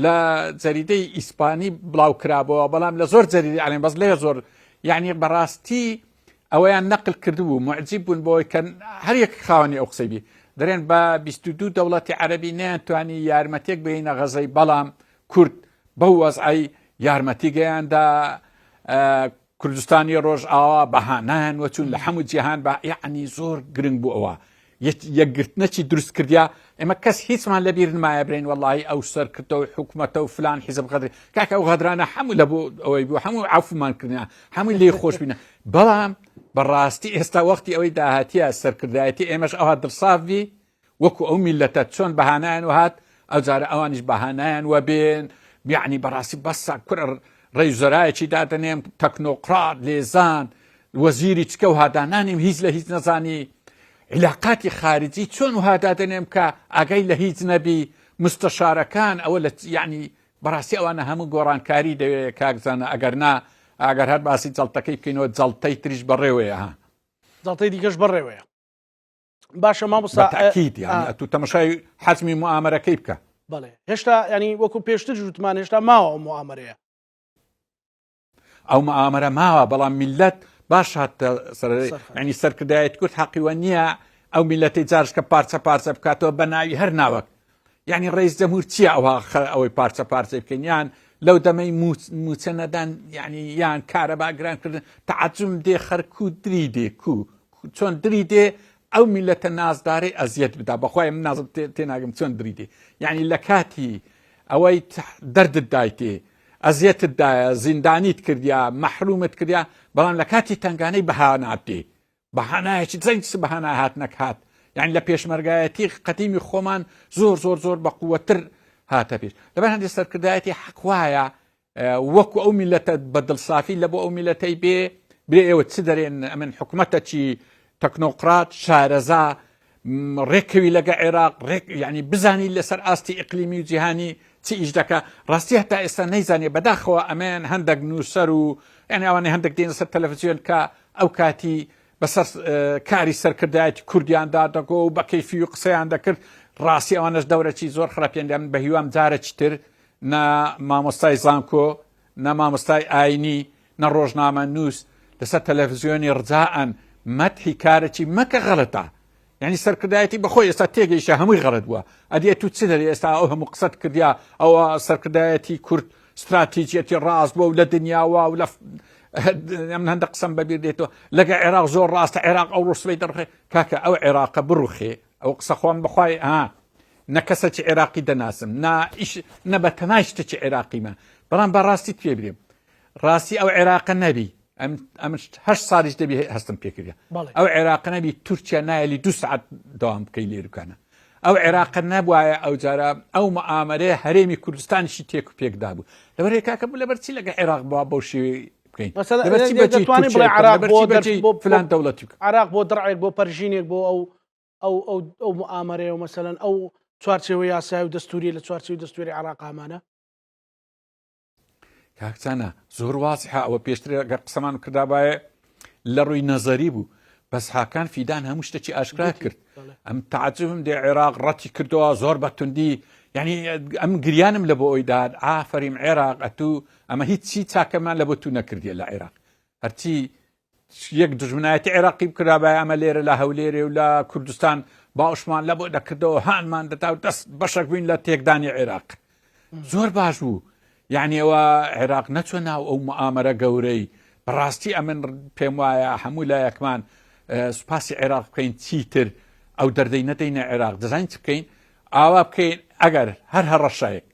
S2: لە جەریدەی ئیسپانی بڵاو کرابەوە بەڵام لە زۆر جەریدی ئەڵێن بەس لێ زۆر یعنی بەڕاستی ئەوەیان نەقل کردبوو معجیب بوون بۆی کە هەر یەک خاوەنی ئەو قسەی بی دەرێن بە 22 دەوڵەتی عەرەبی نەیانتوانی یارمەتێک بینە غەزەی بەڵام کورد بەو وەزعی یارمەتی گەیاندا کوردستانی ڕۆژئاوا بەهانایان وەچوون لە هەموو جیهان بە یعنی زۆر گرنگ بوو ئەوە یەکگرتنەکی دروست کردیا ئێمە کەس هیچمان لەبیر نمایە برین وەڵی ئەو سەرکردەوە حکوومەتە و فلان حیزب غەدر کاکە ئەو غەدرانە هەموو لە بۆ ئەوەی بوو هەموو عەفومان کردیان هەمووی لێ خۆش بینە بەڵام بەڕاستی ئێستا وەختی ئەوەی داهاتیە سەرکردایەتی ئێمەش ئەوها دڵساوی وەکو ئەو میلەتە چۆن بەهانایان وهات ئەو جارە ئەوانیش بەهانایان وە بێن یعنی بەڕاستی بەسا کورە ڕێژەرایەکی دادەنێم تەکنۆقرات لێزان وەزیری چکە و هادانانیم هیچ لە هیچ نەزانی علاقاتی خارجی چۆن وهادادەنێم کە ئاگای لە هیچ نەبی مستەشارەکان ئەوە لە یعنی بەڕاستی ئەوانە هەموو گۆڕانکاری دەوێت کاکزانە ئەگەرنا ئەگەر هەر باسی جەڵتەکەی بکەینەوە جەڵتەی تریش بەڕێوەیە ها
S1: جەڵتەی دیکەش بەڕێوەیە باشە مامۆستا
S2: بەتاکید یعنی تو تەماشای حەزمی موامەرەکەی بکە
S1: بەڵێ هێشتا ینی وەکو پێشتر وتمان هێشتا ماوە ئەو موامەرەیە
S2: ئەو موامەرە ماوە بەڵام میلەت باش هاتە ینی سەرکردایەتی کورد حەقیوە نییە ئەو میلەتەی جارشکە پارچە پارچە بکاتەوە بە ناوی هەر ناوەک یعنی ڕێیز جەمهور چییە ئەوەی پارچە پارچە بکەین یان لەو دەمەی موچە نەدان یعنی یان کارەباگرانکردن تەعەجوم دێ خەرک و دری دێ چۆن دری دێ ئەو میلەتە نازدارەی ئەزیەت بدا بەخوای من نازم تێناگەم چۆن دری دێ یعنی لە کاتی ئەوەی دەردت دایتێ ئەزیەتت دایە زیندانیت کردیا مەحرومت کردیا بەڵام لە کاتی تنگانەی بەها نابدێ بەهانایەکی جەنگ بەهانای هات نەکات یعنی لە پێشمەرگایەتی قەدیمی خۆمان زۆر زۆر زۆر بە قووەتر هاتە پێش لەبەر هەندێک سەرکردایەتی حەقوایە وەکو ئەو میلەتە بەدڵسافی لە بۆ ئەو میلەتەی برێ ئێوە چ دەرێن ئەمن حکوومەتەکی تەکنۆقرات شارەزا ڕێکەوی لەگە عێراق یعنی بزانی لەسەر ئاستی ئیقلیمی و جیهانی چی ئیش دەکە ڕاستی هەتا ئێستا نەیزانێ بەداخەوە ئەمێن هەندێک نووسەر و یعنی ئەوانەی هەندێک دێنە سەر تەلەڤیزیۆن کە ئەو کاتی بەسەر کاری سەرکردایەتی کوردیاندا دەگۆ و بە کەیفی و قسەیان دەکرد ڕاستی ئەوانەش دەورەی زۆر خراپیان بە هیوام جارێکی تر نە مامۆستای زانکۆ نە مامۆستای ئاینی نە ڕۆژنامە نووس لەسەر تەلەڤیزیۆنی ڕجاءن مەدحی کارێکی مەکە غەڵەتە یعنی سەرکردایەتی بەخۆی ئێستا تێگەیشە هەمووی غەڵەت بووە ئەدیە تو چ دەری ئێستا ئەو هەموو قسەت کردیا ئەوە سەرکردایەتی کورد استراتیجیەتی ڕاست بووە و لە دنیاوە و لە من هەندە قسەم بەبیر دێتەوە لەگە عێراق زۆر ڕاستە عێراق ئەو ڕوسبەی دەڕخێ کاکە ئەو عێراقە بڕوخێ ئەو قسە خۆم بخوای نە کەسێکی عێراقی دەناسم نە بە تەنای شتێکی عێراقیمە بەڵام بەڕاستی پێ برێم ڕاستی ئەو عێراقە نەبی ئەم 8 ساڵیش دەبی هەستم پێکردە ئەو عێراق نەبی تورکیا نایلی 2 سعات داوام بکەی لێرکانە ئەو عێراق نەبوایە ئەو جارە ئەو مەعامەرەیە هەرێمی کوردستانیشی تێک و پێکدا بوو لەبەر کاکە بوو لەبەرچی لەگە عێراق بووە بەو شێوەی بکەین فلان دەوڵەتی
S1: عراق بۆ دڕعێک بۆ پەرژینێک بۆ ئەو مەعامەرەیە و مەسەلەن ئەو چوارچێوە یاسای و دەستوری لە چوارچێوی دەستوری عراق ئامانە
S2: کاکچانە زۆر وازحە ئەوە پێشتر قسەمان کردابایە لە ڕووی نەزەری بوو بەس حاکان فیدان هەموو شتێکی ئاشکرا کرد ئەم تعجبم دێ عێراق ڕەتی کردەوە زۆر بەتوندی یعنی ئەم گریانم لە بۆ ئەوی داد ئافەریم عێراق ئەتوو ئەمە هیچی چاکەمان لە بۆ تو نەکردیە لە عێراق هەرچی یەک دژمنایەتی عێراقی بکرابای ئەمە لێرە لە هەولێرێ و لە کوردستان باوشمان لە بۆ دەکردەوە هانمان دەتا و دەست بەشێک بووین لە تێکدانی عێراق زۆر باش بوو یعنی ئەوە عێراق نەچوە ناو ئەو مؤامەرە گەورەی بەڕاستی ئەمن پێم وایە هەموو لایەکمان سوپاسی عێراق بکەین چیتر ئەو دەردەی نەدەینە عێراق دەزانین چ بکەین ئاوا بکەین ئەگەر هەر هەڕەشەیەک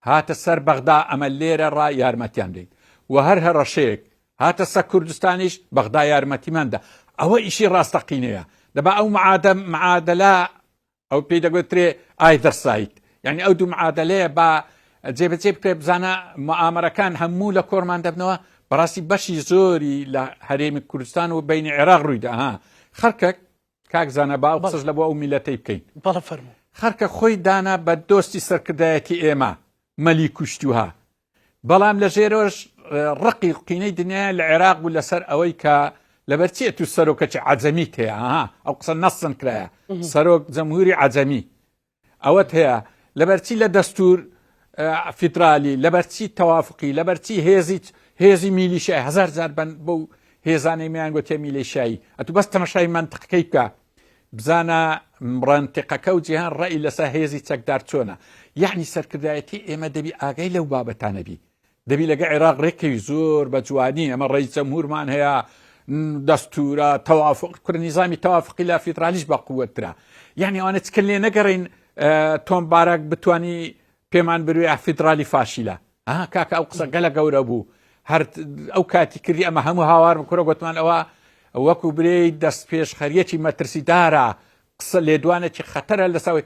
S2: هاتە سەر بەغدا ئەمە لێرە ڕا یارمەتیان دەین و هەر هەڕەشەیەک هاتە سەر کوردستانیش بەغدا یارمەتیماندا ئەوە ئیشی ڕاستەقینەیە دەبا ئەو معادلە ئەو پێی دەگوترێ ئایدەرسایت یعنی ئەو دوو معادلەیە بە جێبەجێ بکرێ بزانە مؤامەرەکان هەموو لە کۆرمان دەبنەوە بەڕاستی بەشی زۆری لە هەرێمی کوردستان و بینی عێراق ڕوویدا خەرکەک کاکزانە با قسەش لە بۆ ئەو میلەتەی بکەین خەرکە خۆی دانا بە دۆستی سەرکردایەتی ئێمە مەلی کوشتوها بەڵام لە ژێرۆش ڕقی قینەی دنیا لە عێراق بوو لەسەر ئەوەی کە لەبەرچێت و سەرۆکەی عەجەمیت هەیە ئەو قسە نەسن کرایە سەرۆک جەمهوری عەجەمی ئەوەت هەیە لەبەرچی لە دەستور فیدرالی لەبەرچی تەوافقی لەبەرچی هێزی میلیشای هەزار جار بەو هێزانەی میان گوتێ میلیشایی ئەتو بەس تەمەشای منتقەکەی بکە بزانە ڕەنتیقەکە و جیهان ڕەئی لەسەر هێزی چەکدار چۆنە یعنی سەرکردایەتی ئێمە دەبی ئاگای لەو بابەتانەبی دەبی لەگە عێراق ڕێکەوی زۆر بە جوانی ئەمە ڕێی جەمهورمان هەیە دەستورە تەوافق کورد نیزامی تەوافقی لە فیدرالیش بە قووەترە یعنی ئەوانە چکە لێ نەگەڕین تۆم بارەک بتوانی پێمان بروێ فیدرالی فاشیلە کاکە ئەو قسە گەلە گەورە بوو هەر ئەو کاتی کردی ئەمە هەموو هاوار بکورە گوتمان ئەوە وەکو برەی دەست پێش خەریەکی مەترسیدارە قسە لێدوانێکی خەتەرە لەساوی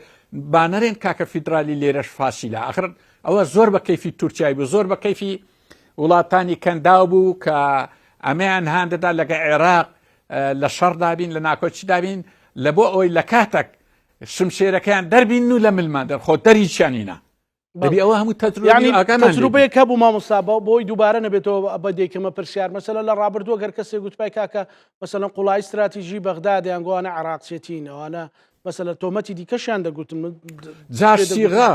S2: بانەرێن کاکە فیدرالی لێرەش فاشیلە ئاخر ئەوە زۆر بە کەیفی تورکیای بوو زۆر بە کەیفی وڵاتانی کەنداو بوو کە ئەمەیان هاندەدا لەگە عێراق لە شەڕ دابین لە ناکۆچی دابین لە بۆ ئەوەی لە کاتێک شمشێرەکەیان دەربین و لە ملماندن خۆ دەریچیانینە دەبی ئەوە هەموو
S1: تەجروبەیەک هەبوو مامۆستا بۆی دووبارە نەبێتەوە بە دێکەمە پرسیار مەسەلەن لە ڕابردووە گەر کەسێک گوتپای کاکە مەسەلەن قوڵای استراتیژی بەغداد یانگوانە عێراقچێتین ئەوانە مەسەلە تۆمەتی دیکەشیان دەگوتن
S2: جاشسیغا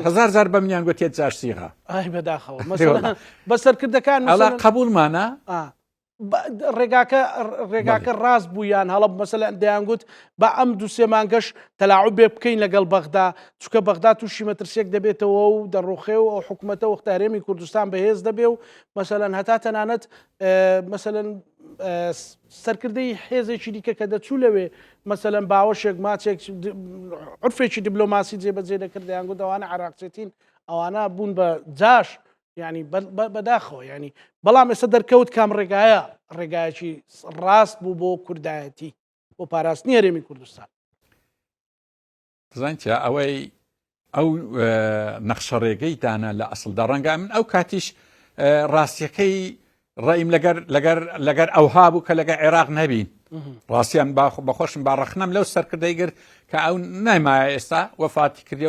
S2: هەزار جار بە منیان گوتێت جاشسیغا
S1: ئای بەداخەوە مەسەلەن بەسەرکردەکان
S2: قبولمانە
S1: ڕێگاکە ڕاست بوویان هەڵە مەسەلەن دەیانگوت بە ئەم دوو سێ مانگەش تەلاعوب بێ بکەین لەگەڵ بەغدا چونکە بەغدا تووشی مەترسێک دەبێتەوە و دەڕوخێ و ئەو حکوومەتە وەختە هەرێمی کوردستان بەهێز دەبێ و مەسەلەن هەتا تەنانەت مەسەلەن سەرکردەی حێزێکی دیکە کە دەچوو لەوێ مەسەلەن باوەشێک ماچێک عورفێکی دیبلۆماسی جێبەجێ دەکرد دەیانگوت ئەوانە عێراقچێتین ئەوانە بوون بە جاش ینی بەداخەوە ینی بەڵام ئێستا دەرکەوت کام ڕێگایە ڕێگایەکی ڕاست بوو بۆ کوردایەتی بۆ پاراستنی هەرێمی کوردستان
S2: زانتیا ئەوەی ئەو نەخشە ڕێگەی دانا لە ئەسڵدا ڕەنگە من ئەو کاتیش ڕاستیەکەی ڕێیم لەگەر ئەوها بوو کە لەگە عێراق نەبین ڕاستیان بەخۆشم باڕەخنەم لەو سەرکردەی گرت کە ئەو نایمایە ئێستا وەفاتی کردی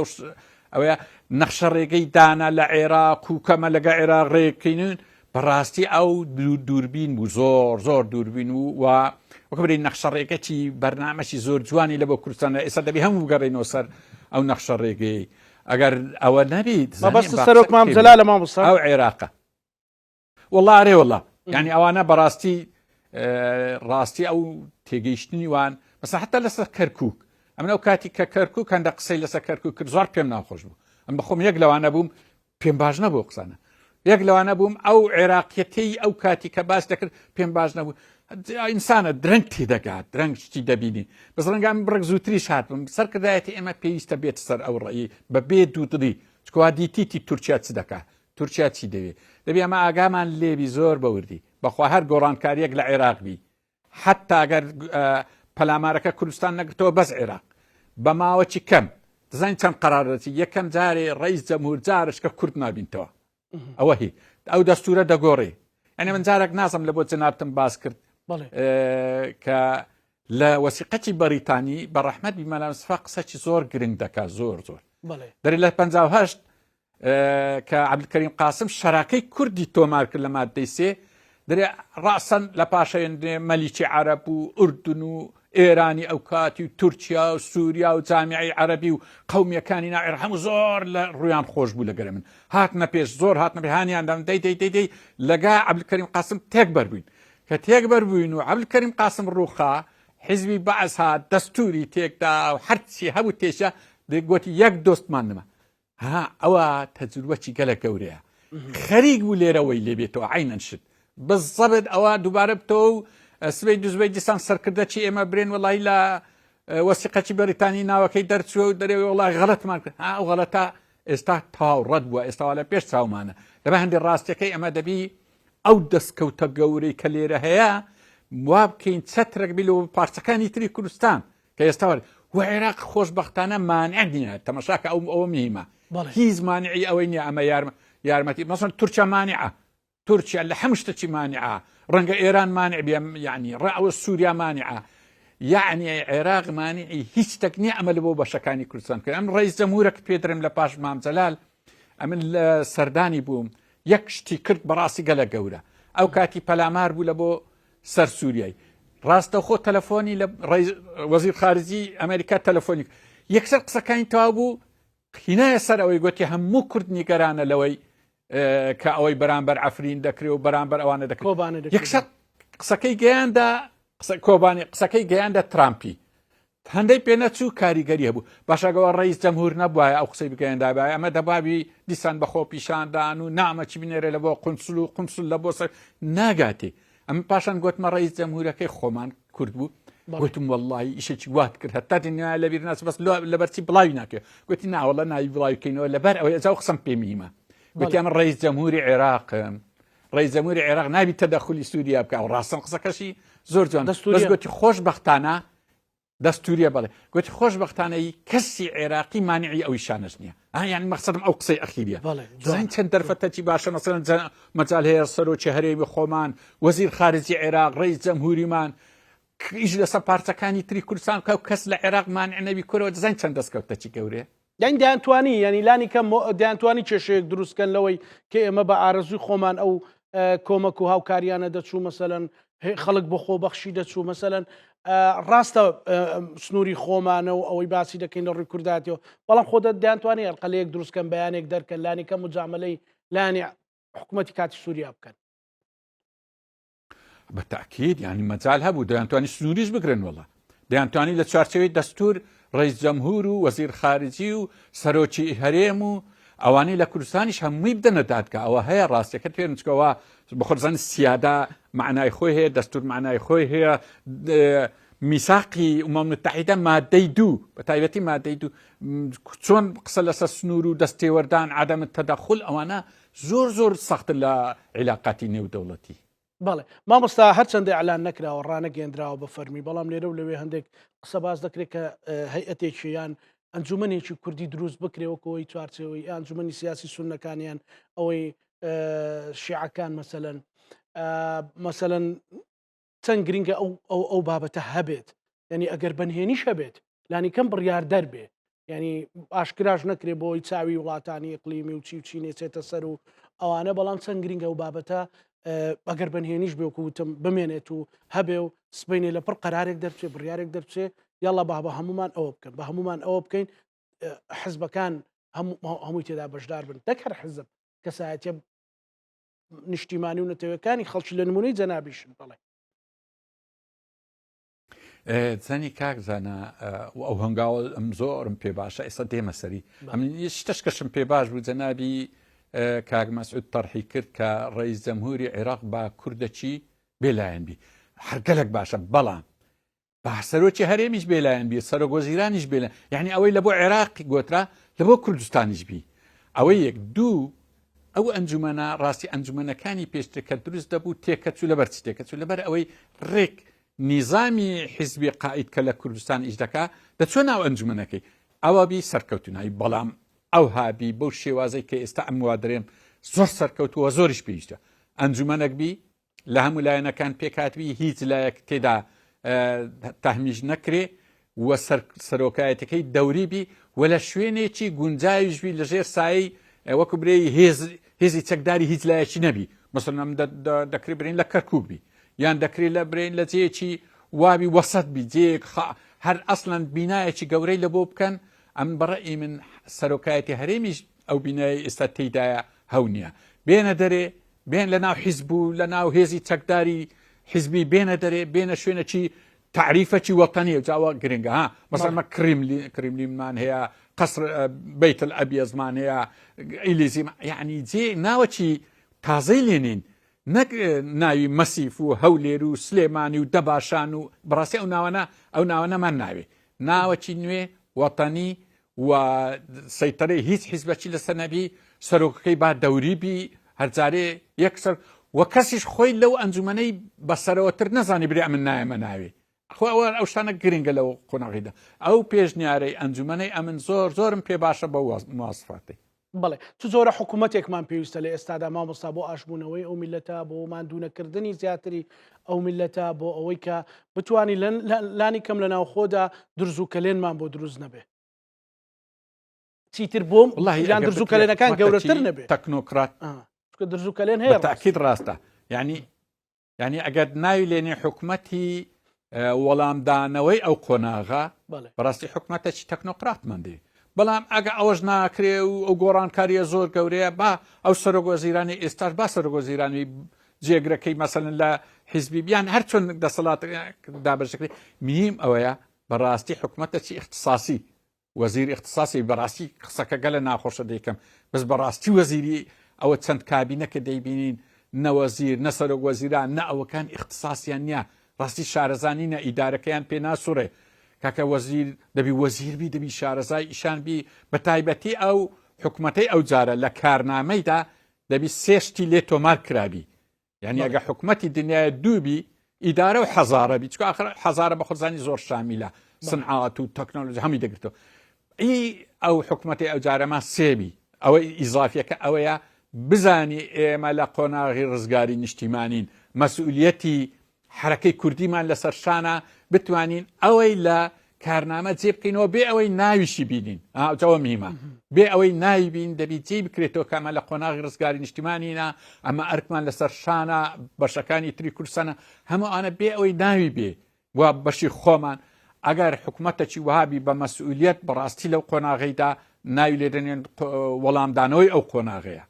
S2: ئەوەیە نەخشە ڕێگەی دانا لە عێراق و کەمە لەگە عێراق ڕێکەکەین بەڕاستی ئەو دووربین بوو زۆر دووربین و وەکە بری نەخشە ڕێگەی بەرنامەی زۆر جوانی لە بۆ کوردستانە ئێستا دەبی هەموو گەڕێنەوە سەر ئەو نەخشە ڕێگەی ئەگەر ئەوە نەبیت
S1: مەبەست سەرۆکمان جەلال لە مامۆستا
S2: ئەو عێراقە وەڵڵا ئەرێ وەڵڵا یعنی ئەوانە بەڕاستی ئەو تێگەیشتنی وان بەس حتا لەسەر کەرکووک ئەمە ئەو کاتی کە کەرکووک هەندە قسەی لەسەر کەرکووک کرد زۆر پێم ناخۆش بوو ئەم بەخۆم یەک لەوانە بووم پێم باش نەبوو قسانە یەک لەوانە بووم ئەو عێراقیەتی ئەو کاتی کە باس دەکرد پێم باش نەبوو ئینسانە درەنگ تێدەگات درەنگ شتی دەبینی بەس ڕەنگە من بڕێک زووتریش هاتبم سەرکردایەتی ئێمە پێویستە بێت سەر ئەو ڕێی بە بێ دوودڵی چکوا دیتیتی تورکیا چ دەکات تورکیا چی دەوێت دەبێ ئەمە ئاگامان لێبی زۆر بەوردی بەخوا هەر گۆڕانکاریەک لە عێراق بی حتا ئەگەر پەلامارەکە کوردستان نەگرتەوە بەس عێراق بە ماوەی کەم دەزانین چەند قەرارەتی یەکەم جارێ ڕئیس جەمهور جارش کە کورد نابینتەوە ئەوە هی ئەو دەستورە دەگۆڕێ ئەنێ من جارێک نازم لە بۆ جەنابتم باس کرد کە لە وەسیقەتی بەریتانی بە ڕەحمەت بیمەلا مستەفا قسەی زۆر گرنگ دەکات زۆر دەری لە 58 کە عەبدولکەریم قاسم شەراکەی کوردی تۆمار کرد لە مادەی سێ دەرێ ڕاسەن لە پاشەیەندێ مەلیکی عەرەب و ئوردن و ئێرانی ئەو کاتی و تورکیا و سووریا و جامیعی عەرەبی و قەومیەکانی ناوعێرە هەموو زۆر لە ڕویان خۆش بوو لەگەرە من هاتنە پێش زۆر هاتنە پێ هانیاندام دەی لەگا عەبدولکەریم قاسم تێک بەربووین کە تێک بەربووین و عەبدولکەریم قاسم ڕووخا حیزبی بەعەز هات دەستوری تێکدا و هەرچی هەبوو تێشە گوتی یەک دۆستمان نەما ها ئەوە تەجروبەی گەلە گەورەیە خەریک بوو لێرەوەی لێبێتەوە عینەن شت بالضبط ئەوە دووبارە بتەوە و سبەی دوزبەی دیسان سەرکردە چی ئێمە برێن وەڵی لە وەسیقەتی بەریتانی ناوەکەی دەرچوە و دەرێ وڵی غەڵەتمان کرد ئەو غەڵەتە ئێستا تاو ڕەت بووە ئێستاوا لە پێش چاومانە دەبە هەندێک ڕاستیەکەی ئەمە دەبی ئەو دەستکەوتە گەورەی کە لێرە هەیە وا بکەین چەترێک بیلەوە پارچەکانی تری کوردستان کە ئێستا و عێراق خۆشبەختانە مانع نییە تەماشاکە ئەوە میهمە هیچ مانعی ئەوەی نییە ئەمە یارمەتی مەسەڵەن تورکیا مانعە تورکیا لە هەموو شتێکی مانعە ڕەنگە ئێران مانع بێ یعنی ڕەوە سووریا مانعە یعنی عێراق مانعی هیچ شتێک نییە ئەمە لە بۆ بەشەکانی کوردستان کرد ئەم ڕئیس جەمهورێک پێدرم لە پاش مام جەلال ئەمن لە سەردانی بووم یەک شتی کرد بەڕاستی گەلە گەورە ئەو کاتی پەلامار بوو لە بۆ سەر سووریای ڕاستەوخۆ تەلەفۆنی لە وەزیر خارجی ئەمریکا تەلەفۆنی یەکسەر قسەکانی تەواو بوو هینایە سەر ئەوەی گوتی هەموو کورد نیگەرانە لەوەی کە ئەوەی بەرامبەر ئەفرین دەکرێت و بەرامبەر ئەوانە دەکرێت یەکسەر قسەکەی گەیاندا کۆبانی قسەکەی گەیاندا ترامپی هەندەی پێ نەچوو کاریگەری هەبوو باشەگەوە ڕئیس جەمهور نەبووایە ئەو قسەی بگەیاندابایە ئەمە دەبابی دیسان بەخۆ پیشاندان و نامەچی بنێرە لە بۆ قونسول و قونسول لە بۆ سەر ناگاتێ ئەم پاشان گوتمە ڕئیس جەمهورەکەی خۆمان کورد بوو گوتم وەڵڵی ئیشێکی وات کرد هەتا دنیا لەبیر ناس بەس لەبەرچی بڵاوی ناکرێت گوتی ناوەڵە ناوی بڵاوکەینەوە لەبەر ئەوەی ئەجاو قسەم پێ میمە گوتی ئەمە ڕئیس جەمهوری عێراقم ڕئیس جەمهوری عێراق نابی تەدەخولی سووریا بکە و ڕاستن قسەکەشی زۆر جوان بەس گوتی خۆشبەختانە دەستوریە بڵێ گوتی خۆشبەختانەی کەسی عێراقی مانعی ئەوی شانش نییە یعنی مەقسەدم ئەو قسەی ئەخیریە زین چەند دەرفەتەی باشە مەسەڵەن مەجال هەیە سەرۆکی هەرێمی خۆمان وەزیر خارجی عێراق ڕئیس جەمهوریمان ئیش لەسەر پارچەکانی تری کوردستان کە کەس لە عێراق مانع نەبی کورەوە دەزانین چەند دەستکەوتەی گەورەیە
S1: یعنی دەیانتوانی ینی لانی کەم دەیانتوانی کێشەیەک دروستکەن لەوەی کە ئێمە بە ئارەزوی خۆمان ئەو کۆمەک و هاوکاریانە دەچوو مەسەلەن خەڵک بۆ خۆبەخشی دەچوو مەسەلەن ڕاستە سنووری خۆمانە و ئەوەی باسی دەکەین لە ڕووی کورداتەوە بەڵام خۆ دەیانتوانی هەرقەلەیەک دروستکەن بەیانێک دەرکەن لانی کەم مجاملەی لانی حکوومەتی کاتی سووریا بکەن
S2: بەتاکید ینی مەجال هەبوو دەیانتوانی سنووریش بگرن وڵە دەیانتوانی لە چوارچەوەی دەستور ڕئیس جەمهور و وەزیر خارجی و سەرۆکی هەرێم و ئەوانەی لە کوردستانیش هەمووی بدەنە دادگا ئەوە هەیە ڕاستیەکە پێنچکەوە بەخۆزان سیادا معنای خۆی هەیە دەستور معنای خۆی هەیە میساقی ئومەم متحیدە مادەی دوو بە تایبەتی مادەی دوو چۆن قسە لەسەر سنوور و دەستێوەردان عەدەم تەدەخل ئەوانە زۆر زۆر سەختن لە عیلاقاتی نێودەوڵەتی
S1: بەڵێ مامۆستا هەرچەندە ئەعلان نەکراوە ڕانەگەێنراوە بە فەرمی بەڵام لێرە و لەوێ هەندێک قسە باز دەکرێت کە هەیئەتێکی یان ئەنجومەنێکی کوردی دروست بکرێوەکەوەی چوارچەوەی ئەنجومەنی سیاسی سونەکانیان ئەوەی شیعەکان مەسەلەن چەند گرنگە ئەو بابەتە هەبێت ینی ئەگەر بەنهێنیش هەبێت لانی کەم بڕیار دەربێ ینی ئاشکراش نەکرێ بۆی چاوی وڵاتانی ئیقلیمی و چی نێچێتە سەر و ئەوانە بەڵام چەند گرنگە ئەو بابەتە ئەگەر بەنهێنیش بێوکوتم بمێنێت و هەبێ و سبینێ لە پڕ قەرارێک دەرچێ بڕیارێک دەرچێ یاڵا بە هەمومان ئەوە بکەن بە هەمومان ئەوە بکەین حزبەکان هەمووی تێدا بەشدار بن دەکەر حزب کەسایەتە نیشتیمانی و نەتەوەکانی خەڵکی لە نمونەی جەنابیشن بڵێ
S2: زانی کاک زانە ئەو هەنگاوە ئەم زۆرم پێ باشە ئێستا دێمە سەری ئەم شتەشکەشم پێ باش بوو جەنابی کاک مەسعود تەرحی کرد کە ڕئیس جەمهوری عێراق با کوردەچی بێلایەن بی هەرگەلێک باشە بەڵام سەرۆکی هەرێمیش بێلایەن بی سەرۆگۆزیرانیش بێلە یعنی ئەوەی لە بۆ عێراقی گۆترا لە بۆ کوردستانیش بی ئەوەی یەک دوو ئەو ئەنجومەنە ڕاستی ئەنجومەنەکانی پێشتر کە دروست دەبوو تێکەچوو لەبەر چ تێکەچوو لەبەر ئەوەی ڕێک نیزامی حیزبی قائید کە لە کوردستان ئیش دەکا دەچۆ ناو ئەنجومەنەکەی ئەوە بی سەرکەوتنایی بەڵام ئەو هابی بەو شێوازەی کە ئێستا ئەم وا دەرێن زۆر سەرکەوتووە زۆریش پێویستە ئەنجومەنێک بی لە هەموو لایەنەکان پێکاتوی هیچ لایەک تێدا تەحمیژ نەکرێ وە سەرۆکایەتەکەی دەوری بی و لە شوێنێکی گونجاویشبی لەژێر سایی وەکو برێی هێزی چەکداری هیچ لایەکی نەبی مەسەڵەن دەکرێت برین لە کەرکووک بی یان دەکرێت لە برین لە جێکی وابی وەسەد بی جێک هەر ئەسڵەن بینایەکی گەورەی لە بۆ بکەن ئەم بەڕێی من سەرۆکایەتی هەرێمیش ئەو بینایی ئێستا تێیدایە هەو نییە بێنە دەرێ بێن لە ناو حیزب و لە ناو هێزی چەکداری حیزبی بێنە دەرێ بێنە شوێنەکی تعریفەکی وەتەنی و جاوە گرنگە ها مەسەڵمە کریملیمان هەیە قەسر بەیت الئەبیەزمان هەیە ئیلیزی یعنی جێ ناوەکی تازەی لێنین نەک ناوی مەسیف و هەولێر و سلێمانی و دەباشان و بەڕاستی ئەو ناوەنەمان ناوێ ناوەکی نوێ وەتەنی و سەیتەرەی هیچ حیزبەکی لەسەر نەبی سەرۆکەکەی با دەوری بی هەرجارێ یەکسەر وە کەسیش خۆی لەو ئەنجومەنەی بەسەرەوەتر نەزانی برێ ئەمن نایەمە ناوێ ئەوە ئەو شتانە گرنگە لەو قۆناغیدا ئەو پێشنیارەی ئەنجومەنەی ئەمن زۆرم پێ باشە بە مواسفاتی
S1: بڵێ چ زۆرە حکوومەتێکمان پێویستە لە ئێستادا مامۆستا بۆ ئاشبوونەوەی ئەو میلەتە بۆ ماندوونەکردنی زیاتری ئەو میلەتە بۆ ئەوەی کە بتوانی لانی کەم لە ناوخۆدا درز و کەلێنمان بۆ دروست نەبێ چیتر بۆم یان درز و کەلێنەکان گەورەتر نەبێ
S2: تەکنۆکرات
S1: درز و کەلێن هەیە
S2: تاکید ڕاستە یعنی ئەگەر ناوی لێنێ حکوومەتی وەڵامدانەوەی ئەو قۆناغا بەڕاستی حکوومەتێکی تەکنۆقراتمەندی بەڵام ئەگە ئەوەش ناکرێ و ئەو گۆڕانکاریە زۆر گەورەیە با ئەو سەرۆگۆزیرانی ئێستاش با سەرۆگۆزیرانی جێگرەکەی مەسەلەن لە حیزبی بیان هەر چۆن دەسەڵات دابەشەکری مهم ئەوەیە بەڕاستی حکوومەتێکی اختصاسی وەزیر اختصاسی بەڕاستی قسەکە گەلە ناخۆشە دەیکەم بەس بەڕاستی وەزیری ئەوە چەند کابینەکە دەیبینین نەوەزیر نە سەرۆگۆزیران نە ئەوەکان اختصاسیان نییە ڕاستی شارەزانی نە ئیدارەکەیان پێ ناسوڕێ کاکە وەزیر دەبی وەزیربی دەبی شارەزای ئیشانبی بە تایبەتی ئەو حکوومەتەی ئەو جارە لە کارنامەیدا دەبی سێشتی لێ تۆمار کرابی یعنی ئەگە حکوومەتی دنیای دووبی ئیدارە و حەزارەبی چکە ئاخر حەزارە بە خۆزانی زۆر شامیلە سنعات و تەکنۆلۆژی هەمی دەگرێتەوە ئەو حکوومەتی ئەو جارەما سێبی ئەوەی ئیزافیەکە ئەوەیە بزانی ئێمە لە قۆناغی ڕزگاری نیشتیمانین مەسئولیەتی حرەکەی کوردیمان لەسەر شانە بتوانین ئەوەی لە کارنامە جێ بکەینەوە بێ ئەوەی ناویشی بینین جەوە میمە بێ ئەوەی ناوی بین دەبی جێ بکرێتەوە کەمە لە قۆناغی ڕزگاری نیشتیمانینە ئەمە ئەرکمان لەسەر شانە بەشەکانی تری کوردستانە هەموو ئانە بێ ئەوەی ناوی بێ و بەشی خۆمان ئەگەر حکوومەتێکی وهابی بە مەسئولیەت بەڕاستی لەو قۆناغیدا ناوی لێدەنێن وەڵامدانەوەی ئەو قۆناغەیە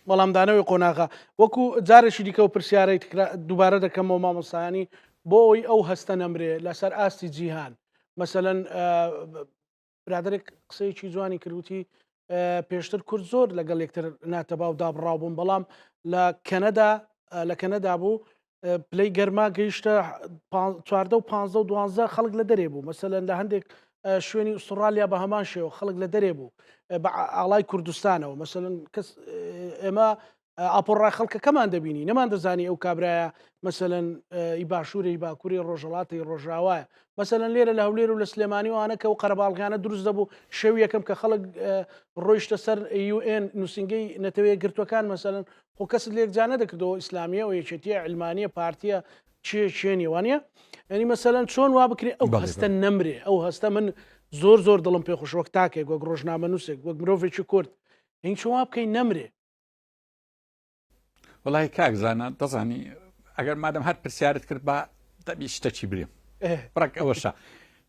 S1: وەڵامدانەوەی قۆناغا وەکو جارێکی دیکە و پرسیارەی دووبارە دەکەمەوە مامۆستایانی بۆ ئەوی ئەو هەستە نەمرێ لەسەر ئاستی جیهان مەسەلەن برادێک قسەیەکی جوانی کردوتی پێشتر کورد زۆر لەگەڵ یەکتر ناتەباو دابڕاو بوون بەڵام لە کەنەدا بوو پلەی گەرما گەیشتە 14 و 15 و 12 خەڵک لە دەرێ بوو مەسەلەن لە هەندێک شوێنی ئوسترالیا بە هەمان شێوە خەڵک لە دەرێ بوو بە ئاڵای کوردستانەوە مەسەلەن کەس ئێمە ئاپۆڕای خەڵکەکەمان دەبینی نەمان دەزانی ئەو کابرایە مەسەلەن ئی باشووری باکووری ڕۆژەڵاتی ڕۆژاوایە مەسەلەن لێرە لە هەولێر و لە سلێمانی وانەکە و قەرەباڵغیانە دروست دەبوو شەوی یەکەم کە خەڵک ڕۆیشتە سەر UN نووسنگەی نەتەوەیە گرتوەکان مەسەلەن خۆ کەست لێکجا نەدەکردەوە ئیسلامیە و یەکێتیە علمانیە پارتیە چێنی وانە ینی مەسەلەن چۆن وا بکرێ ئەو هەستە نەمرێ ئەو هەستە من زۆر دڵم پێخۆش وەک تاکێک وەک ڕۆژنامە نووسێک وەک مرۆڤێکی کورد هین چۆن وا بکەین نەمرێ
S2: وڵی کاکزانە دەزانی ئەگەر مادەم هەر پرسیارت کرد بە دەبی شتێکی بریم بڕک ئەوەشە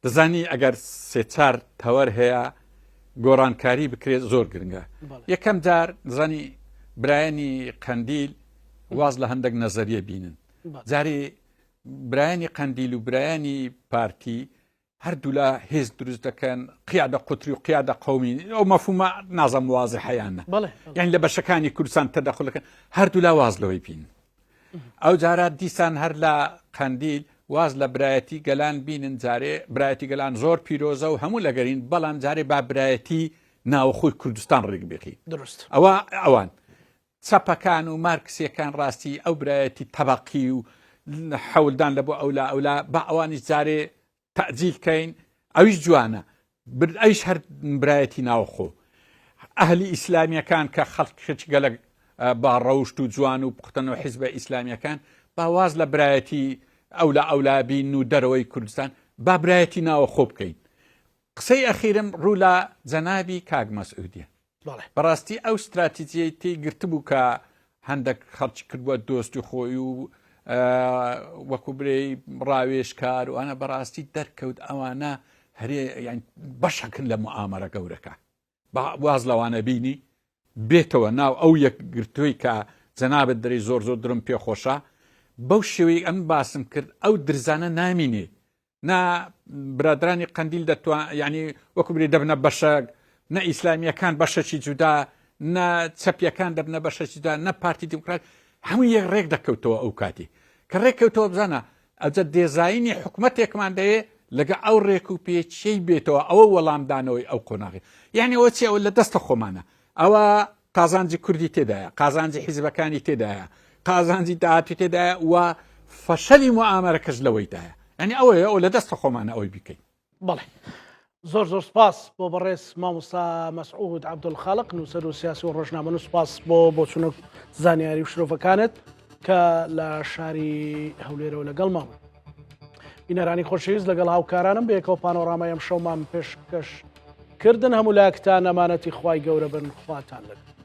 S2: دەزانی ئەگەر سێ-چار تەوەر هەیە گۆڕانکاری بکرێت زۆر گرنگە یەکەم جار دەزانی برایانی قەندیل واز لە هەندێک نەزەریە بینن جارێ برایانی قەندیل و برایانی پارتی هەردوو لە هێز دروست دەکەن قیادە قوتری و قیادە قەومی ئەو مەفهومە نازەم واضحەیانە یعنی لە بەشەکانی کوردستان تەدەخڵەکەن هەردوو لا واز لەوەی بین ئەو جارات دیسان هەر لە قەندیل واز لە برایەتی گەلان بینن جارێ برایەتی گەلان زۆر پیرۆزە و هەموو لەگەرین بەڵام جارێ با برایەتی ناوەخۆی کوردستان ڕێک بێخی
S1: درست
S2: ئەوان چەپەکان و مارکسیەکان ڕاستی ئەو برایەتی تەبەقی و حەولدان لە بۆ ئەولا بە ئەوانیش جارێ تەعجیلکەین ئەویش جوانە ئەویش هەر برایەتی ناوخۆ ئەهلی ئیسلامیەکان کە خەڵکیش گەلک با ڕەوشت و جوان و پختن و حیزبە ئیسلامیەکان باواز لە برایەتی ئەولا بین و دەرەوەی کوردستان با برایەتی ناوخۆ بکەین قسەی ئەخیرم ڕوو لە جەنابی کاک مەسعودیە بەڕاستی ئەو استراتیجیەی تێی گرتبوو کە هەندێک خەڵکی کردووە دۆستی خۆی و وەکو برەی ڕاوێژکار و ئەنە بەڕاستی دەرکەوت ئەوانە هەرێ یان بەشەکن لە موعامەرە گەورەکە واز لەوانە بینی بێتەوە ناو ئەو یەکگرتووی کە جەنابەت دەری زۆر درم پێخۆشە بەو شێوەی ئەم باسم کرد ئەو درزانە نامینێ نا برادرانی قەندیل دەتوان یعنی وەکو بری دەبنە بەشەک نە ئیسلامیەکان بەشەکی جودا نە چەپیەکان دەبنە بەشەکی جودا نە پارتی دیموکرات هەموو یەک ڕێک دەکەوتەوە ئەو کاتی کە ڕێککەوتەوە بزانە ئەجە دێزایینی حکوومەتێکمان دەوێ لەگە ئەو ڕێک و پێچەی بێتەوە ئەوە وەڵامدانەوەی ئەو قۆناغی یعنی ئەوە چی ئەوە لە دەستە خۆمانە ئەوە قازانجی کوردی تێدایە قازانجی حیزبەکانی تێدایە قازانجی داهاتی تێدایە و فەشەلی موعامەرەکەش لەوەیدایە ینی ئەوەیە ئەو لە دەستە خۆمانە ئەوەی بکەین
S1: بەڵێ زۆر سپاس بۆ بەڕێز مامۆستا مەسعود عەبدولخالق نووسەر و سیاسی و ڕۆژنامە و سپاس بۆ چونە زانیاری و شرۆڤەکانت کە لە شاری هەولێرەوە لەگەڵمان بینەرانی خۆشەویست لەگەڵ هاوکارانم بە یەکەوە پانۆڕامای ئەم شەومان پێشکەش کردن هەموو لایەکتان ئەمانەتی خوای گەورە بن خواتان لەگەڵ